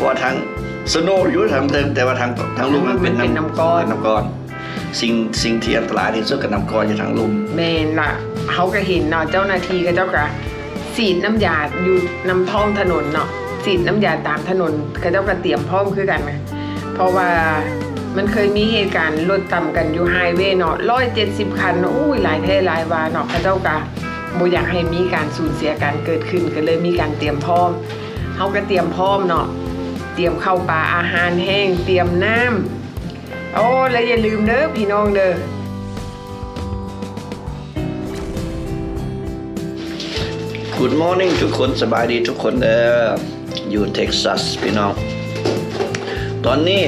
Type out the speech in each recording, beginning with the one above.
ราะทางสโนว์อยู่ทางเดิมแต่ว่าทางลุ่มมันเป็นน้ำก้อนสิ่งที่อันตรายที่สุดกับน้ำก้อนอยู่ทางลุ่มแม่นล่ะเขาก็เห็นเนาะเจ้าหน้าที่ก็เจ้าก็ฉีดน้ำยาอยู่น้ำท้องถนนเนาะฉีดน้ำยาตามถนนเขาเจ้าก็เตรียมพร้อมคือกันนะเพราะว่ามันเคยมีเหตุการณ์รถต่ำกันอยู่ไฮเวย์เนาะ170 คันอุ้ยหลายแท้หลายวาเนาะเขาเจ้าก็บ่อยากให้มีการสูญเสียการเกิดขึ้นก็เลยมีการเตรียมพร้อมเขาก็เตรียมพร้อมเนาะเตรียมข้าวปลาอาหารแห้งเตรียมน้ำโอ้แล้วอย่าลืมเด้อพี่น้องเด้อGood morning ทุกคนสบายดีทุกคนเด้ออยู่เท็กซัสพี่น้องตอนนี้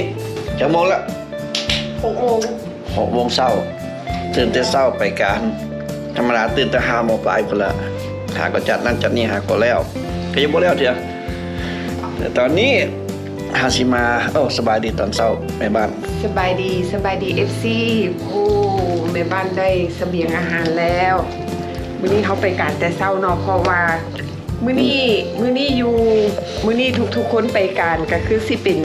จะโมงละ6 โมงเช้าตื่นแต่เช้าไปการธรรมดาตื่นแต่5 โมงปลายคนละหาก็จัดนั่นจัดนี่หาก็แล้วก็ยังบ่แล้วเถอะแต่ตอนนี้หาสิมาสบายดีตอนเช้าแม่บ้านสบายดีFC โอ้แม่บ้านได้เสบียงอาหารแล้วมื้อนี้เขาไปการแต่เช้าเนาะเพราะว่ามื้อนี้ทุกคนไปการก็คือสิเป็น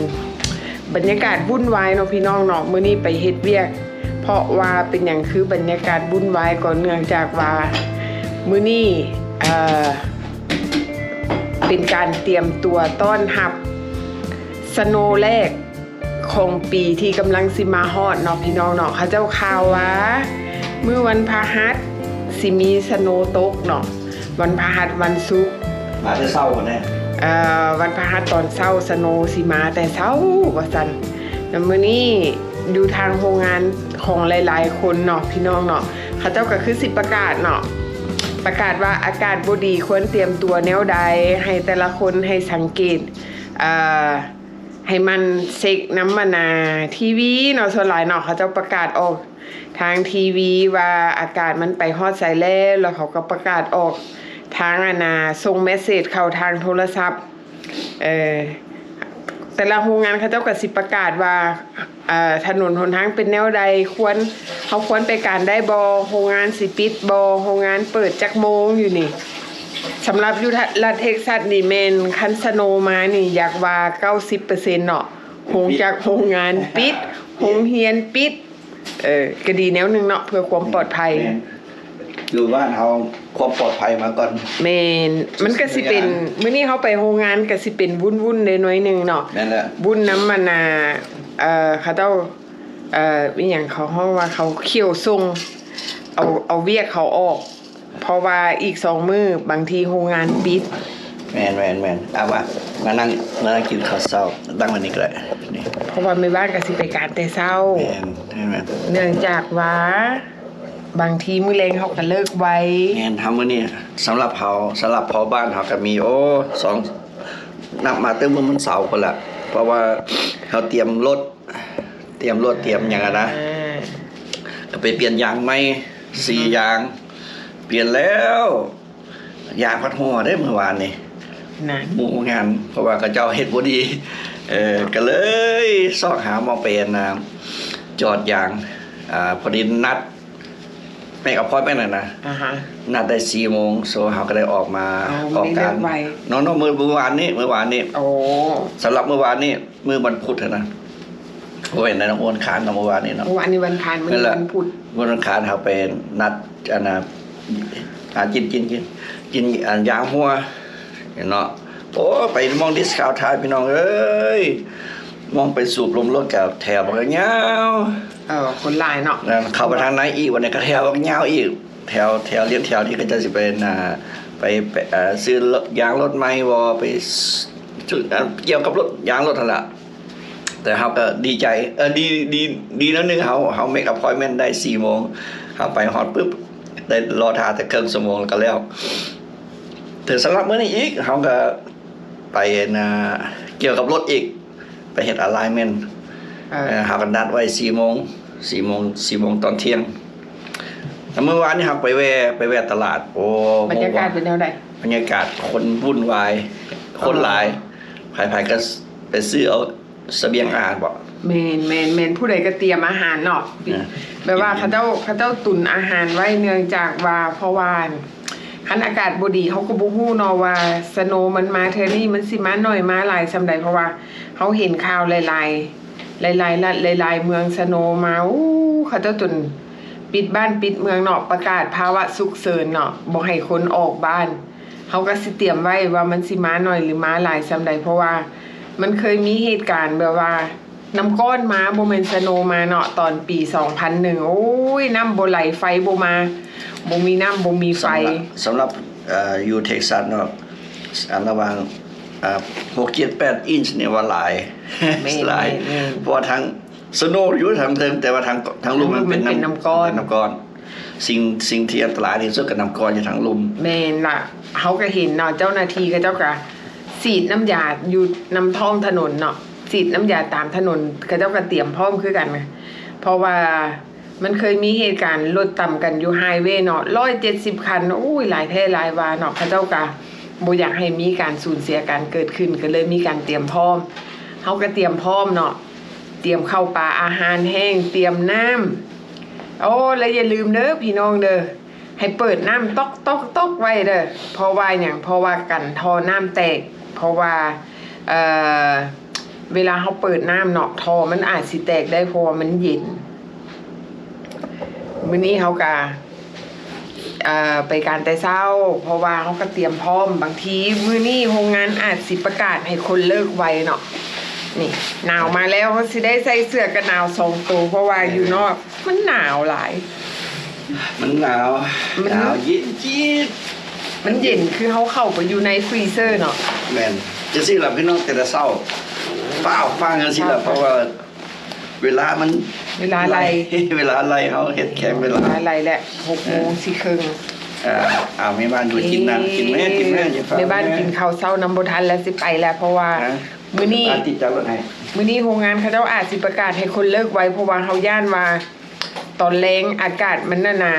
บรรยากาศวุ่นวายเนาะพี่น้องเนาะมื้อนี้ไปเฮ็ดเวียกเพราะว่าเป็นอย่างคือบรรยากาศวุ่นวายก่อนเนื่องจากว่ามื้อนี้เป็นการเตรียมตัวต้อนรับสโนว์แรกของปีที่กำลังสิมาฮอดเนาะพี่น้องเนาะเขาเจ้าข่าวว่าเมื่อวันพฤหัสสิมีสโนว์ตกเนาะวันพฤหัสวันศุกร์มาแต่เช้าก่อนแน่วันพฤหัสตอนเช้าสโนว์สิมาแต่เช้าว่าซั่นแล้วมื้อนี้อยู่ทางโรงงานของหลายๆคนเนาะพี่น้องเนาะเขาเจ้าก็คือสิประกาศเนาะประกาศว่าอากาศบ่ดีควรเตรียมตัวแนวใดให้แต่ละคนให้สังเกตให้มันเช็คน้ำมันทีวีเนาะส่วนหลายเนาะเขาจะประกาศออกทางทีวีว่าอากาศมันไปฮอดไสแล้วเขาก็ประกาศออกทางส่งเมสเสจเข้าทางโทรศัพท์แต่ละโรงงานเขาเจ้าก็สิประกาศว่าถนนหนทางเป็นแนวใดเขาควรไปการได้บ่โรงงานสิปิดบ่โรงงานเปิดจักโมงอยู่นี่สำหรับอยู่รัฐเท็กซัสนี่แม่นคันสโนมานี่อยากว่า 90% เนาะโรงจากโรงงานปิดโรงเรียนปิดก็ดีแนวนึงเนาะเพื่อความปลอดภัยอยู่บ้านเฮาความปลอดภัยมาก่อนแม่นมันก็สิเป็นมื้อนี้เฮาไปโรงงานก็สิเป็นวุ่นๆหน่อยนึงเนาะนั่นแหละวุ่นน้ำมันเขาเจ้าอีหยังเขาฮ้องว่าเขาเขี่ยวส่งเอาเวียกเขาออกเพราะว่าอีก2 มื้อบางทีโรงงานปิดแม่นว่ามานั่งกินข้าวเช้าตั้งวันนี้ก็ได้นี่เพราะว่าแม่บ้านก็สิไปการแต่เช้าแม่นเนื่องจากว่าบางทีมื้อแลงเฮาก็เลิกไว้แม่นทำมื้อนี้สำหรับพอบ้านเฮาก็มี2นับมาเติมมื้อมันเสาร์พุ่นล่ะเพราะว่าเฮาเตรียมรถเตรียมหยังนะก็ไปเปลี่ยนยางใหม่4 ยางเปลี่ยนแล้วยางพัดหัวได้เมื่อวานนี่หมู่งานเพราะว่าเขาเจ้าเฮ็ดบ่ดีก็เลยซอกหาหมอเป็นจอดยางพอดีนัดไม่เอาพอยไปนั่นนะนัดได้ 4 โมงโซเฮาก็ได้ออกมาออกการน้องๆเมื่อวานนี้โอ้สำหรับเมื่อวานนี้มื้อวันพุธนะโอ้ยในน้องโอนขานเมื่อวานนี้เนาะวันนี้วันคานมื้อวันพุธวันคานเฮาไปนัดกินยางหัวเนาะโอ้ไปมองดิสคาวน์ไทยพี่น้องเอ้ยมองไปสูบลมรถกับแถวบักยาวคนหลายเนาะเข้าไปทางไหนอีกวันนี้ก็แถวบักยาวอีกแถวเลี้ยงแถวที่ก็จะสิเป็นไปซื้อยางรถใหม่บ่ไปเกี่ยวกับรถยางรถนั่นล่ะแต่เฮาก็ดีใจดีแล้วนึงเฮาเมคอัพพอยเมนต์ได้ 4 โมงเฮาไปฮอดปึ๊บได้รอท่าแต่ครึ่งชั่วโมงก็แล้วถึงสำหรับมื้อนี้อีกเฮาก็ไปเกี่ยวกับรถอีกไปเฮ็ดอะไลน์เมนต์เฮาก็นัดไว้ 4 โมงตอนเที่ยงเมื่อวานนี้เฮาไปแวะตลาดโอ้บรรยากาศเป็นแนวใดบรรยากาศคนวุ่นวายคนหลายไผๆก็ไปซื้อเอาเสบียงอาหารบ่แม่นผู้ใดก็เตรียมอาหารเนาะแบบว่าเขาเจ้าตุนอาหารไว้เนื่องจากว่าเพราะว่า คันอากาศบ่ดีเขาก็บ่ฮู้เนาะว่าสโนว์มันมาเทื่อนี้มันสิมาน้อยมาหลายซำใดเพราะว่าเขาเห็นข่าวหลายๆรัฐหลายๆเมืองสโนว์มาเขาเจ้าจนปิดบ้านปิดเมืองเนาะประกาศภาวะฉุกเฉินเนาะบ่ให้คนออกบ้านเขาก็สิเตรียมไว้ว่ามันสิมาน้อยหรือมาหลายซำใดเพราะว่ามันเคยมีเหตุการณ์แบบว่าน้ำก้อนมาบ่แม่นสโนว์มาเนาะตอนปี2001โอ้ยน้ำบ่ไหลไฟบ่มาบ่มีน้ำบ่มีไฟ สำหรับอยู่เท็กซัสเนาะอันระหว่าง6-7-8 อินช์เนี่ยว่าหลาย แม่น หลาย แม่น เพราะว่าทางสโนว์อยู่ทางเทิงแต่ว่าทางลุ่มมันเป็น มันเป็นน้ำก้อน น้ำก้อน สิ่งที่อันตรายที่สุดกับน้ำก้อนอยู่ทางลุ่ม แม่นล่ะเขาก็เห็นเนาะเจ้าหน้าที่ก็เจ้าก็ฉีดน้ำยาอยู่น้ำท้องถนนเนาะฉีดน้ำยาตามถนนก็เจ้าก็เตรียมพร้อมคือกันไงเพราะว่ามันเคยมีเหตุการณ์รถต่ำกันอยู่ไฮเวย์เนาะ170 คันอุ้ยหลายแท้หลายวาเนาะเขาเจ้าก็บ่อยากให้มีการสูญเสียการเกิดขึ้นก็เลยมีการเตรียมพร้อมเขาก็เตรียมพร้อมเนาะเตรียมข้าวปลาอาหารแห้งเตรียมน้ำโอ้แล้วอย่าลืมเด้อพี่น้องเด้อให้เปิดน้ำต๊อกไว้เด้อเพราะว่าหยังเพราะว่ากันท่อน้ำแตกเพราะว่าเวลาเขาเปิดน้ำเนาะท่อมันอาจสิแตกได้เพราะว่ามันเย็นมื้อนี้เขาก็ไปการแต่เช้าเพราะว่าเขาก็เตรียมพร้อมบางทีมื้อนี้โรงงานอาจสิประกาศให้คนเลิกไวเนาะนี่หนาวมาแล้วเขาสิได้ใส่เสื้อกันหนาว2 ตัวเพราะว่าอยู่นอกมันหนาวหลาย มันหนาว มัน หนาวจี๊ดจี๊ด มันเย็นคือเขาเข้าไปอยู่ในฟรีเซอร์เนาะ แม่นจะสิล่ะพี่น้องแต่ละเช้าฟ้าวฟังกันสิล่ะเพราะว่าเวลามัน เวลาอะไร เวลาอะไรเขาเฮ็ดแข่งเวลา อะไรแหละ6:30 แม่บ้านอยู่กินน้ำกินแม่อย่าฟัง ในบ้านกินข้าวเช้าน้ำบ่ทันแล้วสิไปแล้วเพราะว่า นะ มื้อนี้ บ้านติดจับรถให้ มื้อนี้โรงงานเขาเจ้าอาจสิประกาศให้คนเลิกไว้เพราะว่าเขาย่านว่าตอนแล้งอากาศมันนา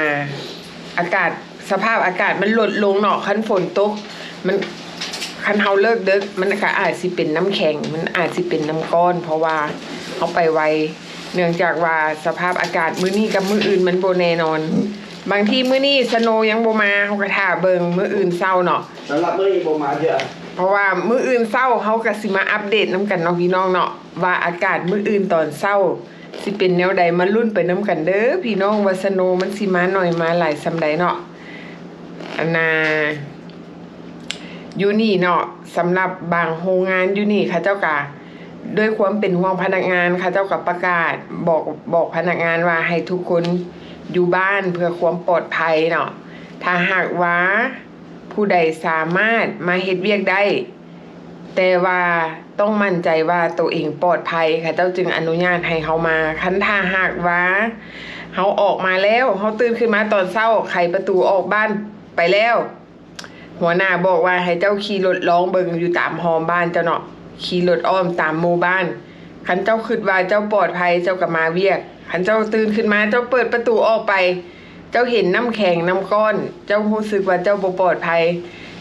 อากาศสภาพอากาศมันลดลงเนาะคันฝนตกมันคันเฮาเลิกดึกมันก็อาจสิเป็นน้ำแข็งมันอาจสิเป็นน้ำก้อน เพราะว่าเขาไปไวเนื่องจากว่าสภาพอากาศมื้อนี้กับมื้ออื่นมันบ่แน่นอน บางทีมื้อนี้สโนว์ยังบ่มาเขาก็ท่าเบิ่งมื้ออื่นเช้าเนาะ สำหรับมื้อนี้บ่มาเด้อ เพราะว่ามื้ออื่นเช้าเขาก็สิมาอัปเดตนํกันเนาะพี่น้องเนาะว่าอากาศมื้ออื่นตอนเช้าสิเป็นแนวใดมาลุ้นไปนํกันเด้อพี่น้องว่าสโนว์มันสิมาหน่อยมาหลายซำใดเนาะอันน่ะอยู่นี่เนาะสำหรับบางโรงงานอยู่นี่ค่ะเจ้าก็ด้วยความเป็นห่วงพนักงานค่ะเจ้าก็ประกาศบอกพนักงานว่าให้ทุกคนอยู่บ้านเพื่อความปลอดภัยเนาะถ้าหากว่าผู้ใดสามารถมาเฮ็ดเวียกได้แต่ว่าต้องมั่นใจว่าตัวเองปลอดภัยค่ะเจ้าจึงอนุญาตให้เขามาคันถ้าหากว่าเขาออกมาแล้วเขาตื่นขึ้นมาตอนเช้าไขประตูออกบ้านไปแล้วหัวหน้าบอกว่าให้เจ้าขี่รถร้องเบิ่งอยู่ตามหอบ้านเจ้าเนาะขี่รถอ้อมตามหมู่บ้านคันเจ้าคิดว่าเจ้าปลอดภัยเจ้าก็มาเวียกคันเจ้าตื่นขึ้นมาเจ้าเปิดประตูออกไปเจ้าเห็นน้ำแข็งน้ำก้อนเจ้ารู้สึกว่าเจ้าบ่ปลอดภัย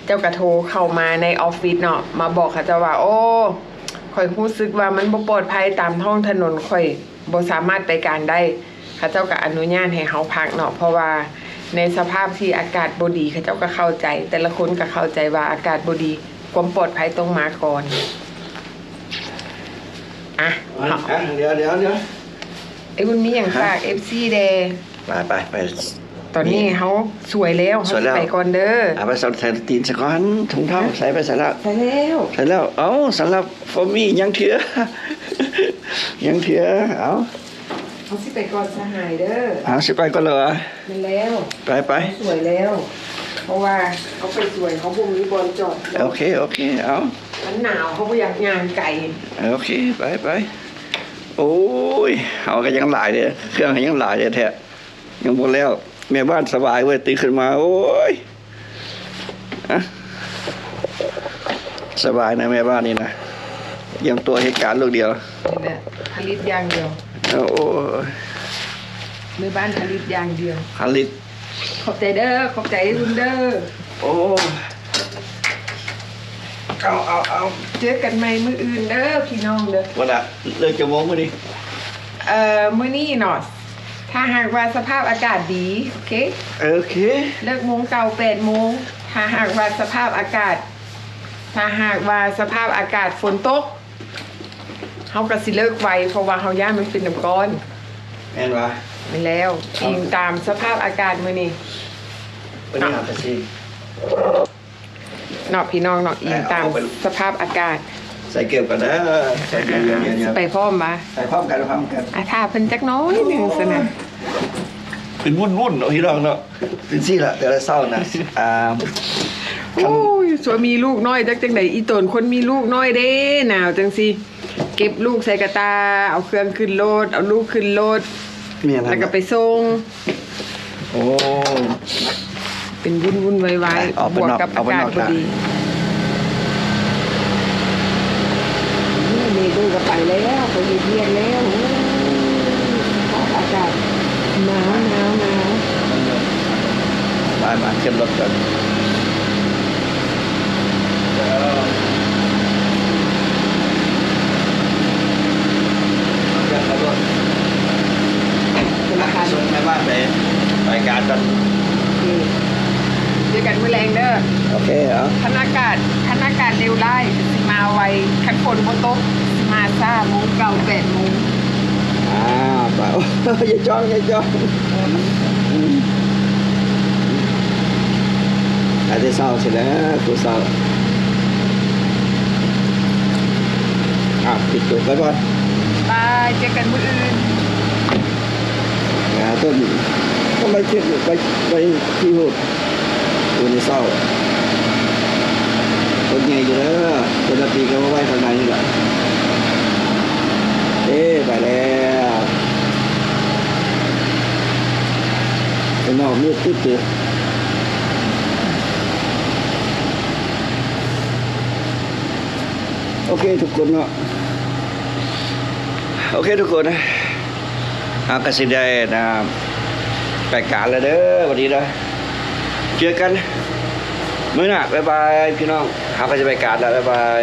เจ้าก็โทรเข้ามาในออฟฟิศเนาะมาบอกค่ะเจ้าว่าโอ้ข่อยรู้สึกว่ามันบ่ปลอดภัยตามท้องถนนข่อยบ่สามารถไปการได้ค่ะเจ้าก็อนุญาตให้เฮาพักเนาะเพราะว่าในสภาพที่อากาศบ่ดีค่ะเจ้าก็เข้าใจแต่ละคนก็เข้าใจว่าอากาศบ่ดีความปลอดภัยต้องมาก่อนอ่ะ เดี๋ยวไอ้บุญมีอย่างฝาก FC เดย์ ไป ตอนนี้เขาสวยแล้ว สวยแล้ว ไปก่อนเด้อ ไปใส่ตีนซะก่อนถุงเท้าใส่ไปใส่แล้ว ไปแล้ว ใส่แล้วเอ้าสำหรับฟอร์มี่ยังเถือ ยังเถือเอ้า เขาสิไปก่อนสหายเด้อ สิไปก็เลย มันแล้ว ไป สวยแล้ว เพราะว่าเขาไปสวยเขาบ่มีบอลจอด โอเคเอ้า มันหนาวเขาบ่อยากงานไก่ โอเคไปโอ้ยเอาก็ยังหลายเลยเครื่องก็ยังหลายเลยแท้ยังหมดแล้วแม่บ้านสบายเว้ยตื่นขึ้นมาโอ้ยสบายนะแม่บ้านนี่นะยังตัวเหตุการณ์ลูกเดียว นี่แหละผลิตอย่างเดียว โอ้ย แม่บ้านผลิตอย่างเดียว ผลิต ขอบใจเด้อขอบใจคุณเด้อ โอ้เอา เจอกันใหม่มื้ออื่นเด้อพี่น้องเด้อ วันละเลิกจะโมงมาดิ มื้อนี้เนาะ ถ้าหากว่าสภาพอากาศดีโอเค โอเค เลิกโมงเก่า8 โมงถ้าหากว่าสภาพอากาศ ถ้าหากว่าสภาพอากาศฝนตกเขาก็สิเลิกไวเพราะว่าเขาย่ามันเป็นน้ำก้อน แม่นวะ ไม่แล้วอิงตามสภาพอากาศมื้อนี้ วันนี้เอาไปสิ เนาะพี่น้องเนาะอิงตามสภาพอากาศ ใส่เกลือก่อนนะใส่เกลือเยอะๆ ไปพร้อมมา ใส่พร้อมกันพร้อมกัน อาถ้าเพิ่นจักน้อยหนึงซะนะ เป็นวุ่นๆเนาะพี่น้องเนาะเป็นสิล่ะแต่ละเศร้านะโอ้ยสวยมีลูกน้อยจังไดอีตนคนมีลูกน้อยเด้หนาวจังสิเก็บลูกใส่กระตาเอาเครื่องขึ้นรถเอาลูกขึ้นรถ เมียนะ แล้วก็ไปส่ง โอ้ เป็นวุ่นๆไว เอา ๆ ไป บวก นอก กับ เอา อา ไป กาศ นอก พอดีนี่ดูก็ไปแล้วไปเยี่ยมแล้วโอ้ยอากาศหนาวหนาวหนาว มาขึ้นรถก่อนเดี๋ยวเอารถ เป็นราคา ส่งแม่บ้านไปรายการกัน ดีเจอกันมื้อแรงเด้อ โอเคเหรอ คันอากาศเร็วไล่สิมาไวคันฝนบ่ตกสิมาซ่าโมงเก่า8 โมง เปล่า อย่าจ้องอาจจะเศร้าเสร็จแล้วกูเศร้าปิดตัวไปก่อน บายเจอกันมื้ออื่น ต้นก็ไม่เก็บไปที่หุดตัวนี้เศร้าต้นใหญ่อยู่แล้วต้นละปีก็มาไว้ข้างในนี่แหละไปแล้วไปนอกมืดตึ๊ดโอเคทุกคนเนาะโอเคทุกคนนะกสิได้นะรายการแล้วเด้อวันนี้นะเจอกันมื้อหน้าบ๊ายบายพี่น้องก็จะไปการแล้วบ๊ายบาย